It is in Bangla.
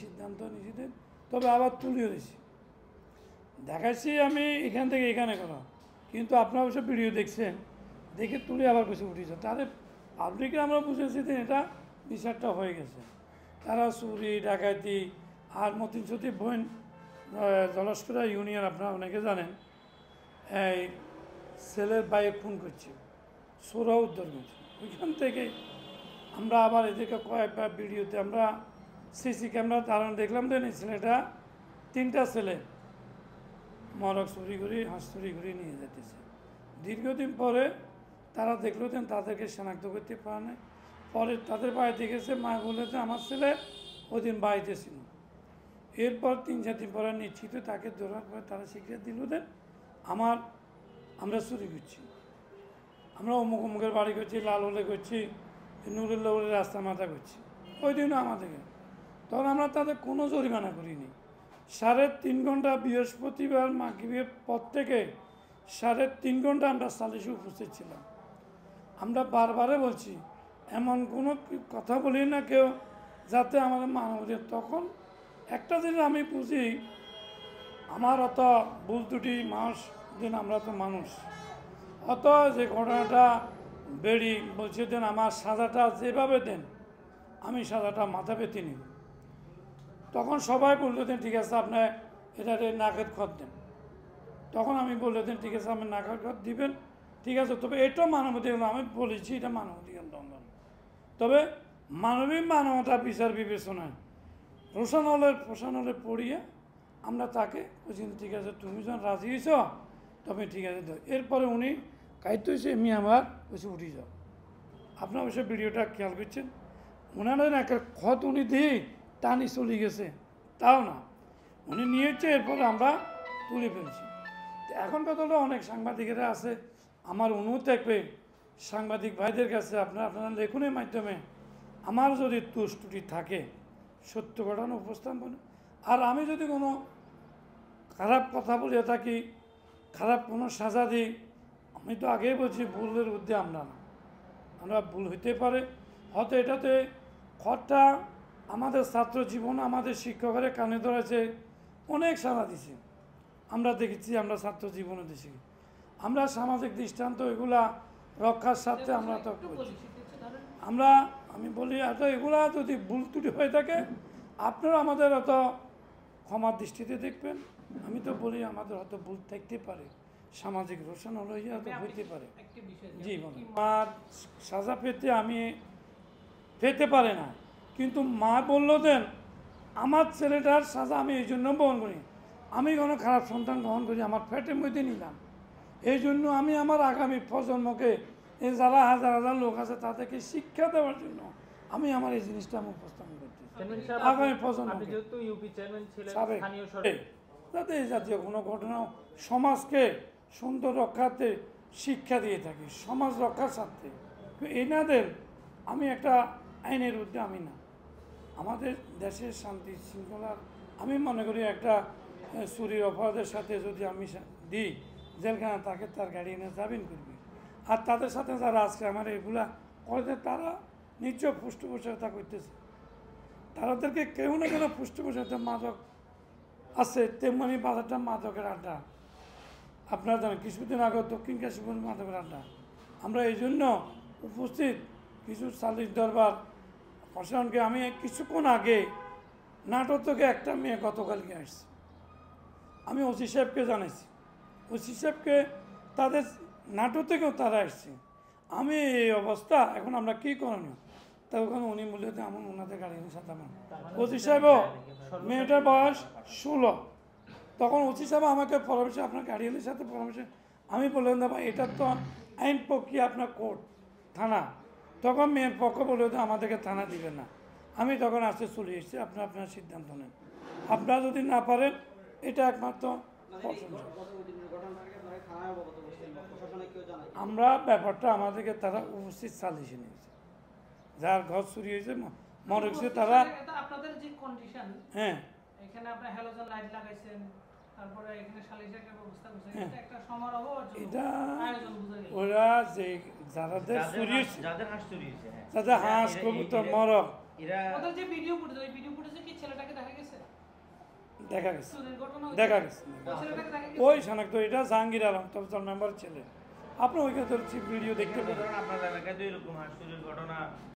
সিদ্ধান্ত নিয়েছেন, তবে আবার তুলিও দিয়েছি, দেখাচ্ছি আমি এখান থেকে এখানে করা, কিন্তু আপনারা অবশ্য ভিডিও দেখছেন, দেখে তুলে আবার কিছু উঠেছে, তাদের পাবলিকে আমরা বুঝেছি যে এটা বিচারটা হয়ে গেছে। তারা চুরি ডাকাতি আর মতিন সতী বোন জলস্করা ইউনিয়ন আপনারা অনেকে জানেন, এই ছেলের বাইরে খুন করছে, চোরা উদ্ধার করছে। ওইখান থেকে আমরা আবার এদেরকে কয়েকবার ভিডিওতে আমরা সিসি ক্যামেরা ধারণ দেখলাম যে ছেলেটা 3টা ছেলে মরক চুরি করে হাঁস চুরি করে নিয়ে যেতেছে। দীর্ঘদিন পরে তারা দেখলো যে তাদেরকে শনাক্ত করতে পারে না, পরে তাদের বাড়িতে গেছে, মা বলেছে আমার ছেলে ওই দিন বাড়িতে ছিল। এরপর 3-4 দিন পরে নিশ্চিত তাকে ধরার পরে তারা স্বীকৃতি দিল দেন আমরা চুরি করছি, আমরা অমুক অমুকের বাড়ি করছি, লাল হলে করছি, নুরুল্লাহ রাস্তা মাথা করছি। ওই দিনও আমাদেরকে তখন আমরা তাদের কোনো জরিমানা করিনি। 3.5 ঘন্টা বৃহস্পতিবার মাগরিবের পর থেকে 3.5 ঘন্টা আমরা সালিশে উপস্থিত ছিলাম। আমরা বারবারে বলছি এমন কোনো কথা বলি না কেউ যাতে আমাদের মানবদের। তখন একটা জিনিস আমি বুঝি, আমার অত ভুল ত্রুটি মানুষ দিন, আমরা তো মানুষ, অত যে ঘটনাটা বেড়ি বলছে দেন আমার সাজাটা যেভাবে দেন আমি সাজাটা মাথা পেতে নিই। তখন সবাই বললো দেন ঠিক আছে আপনি এটাতে নাকের খত দেন। তখন আমি বললে দেন ঠিক আছে আপনি নাকের খত দিবেন, ঠিক আছে, তবে এটাও মানবাধিকার, আমি বলেছি এটা মানবাধিকার লঙ্ঘন, তবে মানবিক মানবতা বিচার বিবেচনায় প্রশাসন হলে পড়িয়ে আমরা তাকে বলছি ঠিক আছে তুমি যখন রাজি হয়েছ তবে ঠিক আছে। এরপরে উনি কাইতে হয়েছে এমনি আমার বসে উঠে যাও। আপনার অবশ্য ভিডিওটা খেয়াল করছেন, ওনারা একটা খত উনি দিয়ে টানি চলে গেছে, তাও না, উনি নিয়েছে, এরপরে আমরা তুলে ফেলছি। এখন কথাটা অনেক সাংবাদিকেরা আছে, আমার অনুরোধ থাকবে সাংবাদিক ভাইদের কাছে আপনারা লেখনের মাধ্যমে আমার যদি ত্রুটি থাকে সত্য ঘটনা উপস্থাপন, আর আমি যদি কোনো খারাপ কথা বলে থাকি, খারাপ কোনো সাজা দিই, আমি তো আগেই বলছি ভুলের ঊর্ধ্বে আমরা ভুল হইতে পারে, হয়তো এটাতে খরটা আমাদের ছাত্র জীবন আমাদের শিক্ষকের কানে ধরেছে, অনেক সাজা দিছে, আমরা দেখেছি, আমরা ছাত্র জীবনে দিছি, আমরা সামাজিক দৃষ্টান্ত এগুলা রক্ষার স্বার্থে আমরা তো আমি বলি এত এগুলা যদি ভুল ত্রুটি হয়ে থাকে আপনারা আমাদের অত ক্ষমার দৃষ্টিতে দেখবেন। আমি তো বলি আমাদের হয়তো ভুল থাকতে পারে, সামাজিক রোশন হলো হইতে পারে। জি বলুন। মার সাজা পেতে আমি পেতে পারে না, কিন্তু মা বললো দেন আমার ছেলেটার সাজা আমি এই জন্য বহন করি, আমি কোনো খারাপ সন্তান গ্রহণ করি, আমার ফ্যাটের মধ্যে নিলাম, এই জন্য আমি আমার আগামী প্রজন্মকে যারা হাজার হাজার লোক আছে তাদেরকে শিক্ষা দেওয়ার জন্য আমি আমার এই জিনিসটা আমি উপস্থাপন করছি আগামী প্রজন্ম, যাতে এই জাতীয় কোনো ঘটনা সমাজকে সুন্দর রক্ষাতে শিক্ষা দিয়ে থাকি, সমাজ রক্ষার স্বার্থে। এনাদের আমি একটা আইনের ঊর্ধ্বে আমি না, আমাদের দেশের শান্তি শৃঙ্খলার আমি মনে করি একটা চুরির অপরাধের সাথে যদি আমি দিই জেলখানা, তাকে তার গাড়ি এনে জামিন করবে। আর তাদের সাথে যারা আজকে আমার এগুলা করে তারা নিশ্চয় পৃষ্ঠপোষকতা করতেছে, তাদেরকে কেউ না কেন পৃষ্ঠপোষকতা মাদক আছে, তেমনি বাজারটা মাদকের আড্ডা। আপনারা জানেন কিছুদিন আগে দক্ষিণ কাশীপুর মাদকের আড্ডা, আমরা এই জন্য উপস্থিত কিছু সালিশ দরবার প্রশাসনকে আমি কিছুক্ষণ আগে নাটোর থেকে একটা মেয়ে গতকালকে আসছে, আমি ওসি সাহেবকে জানাইছি, ওসি সাহেবকে তাদের নাটোর থেকেও তারা আসছে, আমি এই অবস্থা এখন আমরা কী করণীয়, তখন উনি মূল্যতে আমার ওনাদের গার্ডিয়ানের সাথে আমার ওসি সাহেবও মেয়েটার বয়স 16, তখন ওসি সাহেব আমাকে পরামর্শ আপনার গার্ডিয়ানের সাথে পরামর্শ, আমি বললাম না ভাই এটা তো আইন প্রক্রিয়া আপনার কোর্ট থানা, তখন মেয়ের পক্ষ বলে আমাদেরকে থানা দিবেন না, আমি তখন আসতে চলে এসেছি, আপনার সিদ্ধান্ত নেন, আপনারা যদি না পারেন এটা একমাত্র আমরা ব্যাপারটা আমাদেরকে তারা উপস্থিত সালিশে নিয়েছে, যার ঘর চুরি হয়েছে মনে হচ্ছে তারা আপনাদের যে কন্ডিশন, হ্যাঁ এখানে আপনি হ্যালোজেন লাইট লাগাইছেন, তারপরে এখানে সালিশের একটা ব্যবস্থা করছেন, এটা একটা সমারোহ, এটা আয়োজন বুঝা ওরা যে যাদের চুরি হয়েছে, যাদের হাঁস কবুতর মরক এরা ওদের যে ভিডিও ফুটেজ, ওই ভিডিও ফুটেজে কি ছেলেটাকে দেখা গেছে? দেখা গেছে, চুরির ঘটনা ওই দেখা গেছে। ওই ছেলেটাকে দেখা গেছে? ওই শনাক্ত, এটা জাহাঙ্গীর আলম তফসিল মেম্বার ছেলে। আপনি ওইখানে তো ভিডিও দেখতে এখানে তো পাবেন। ধরেন আপনার এলাকায় তো এরকম হাঁস চুরির ঘটনা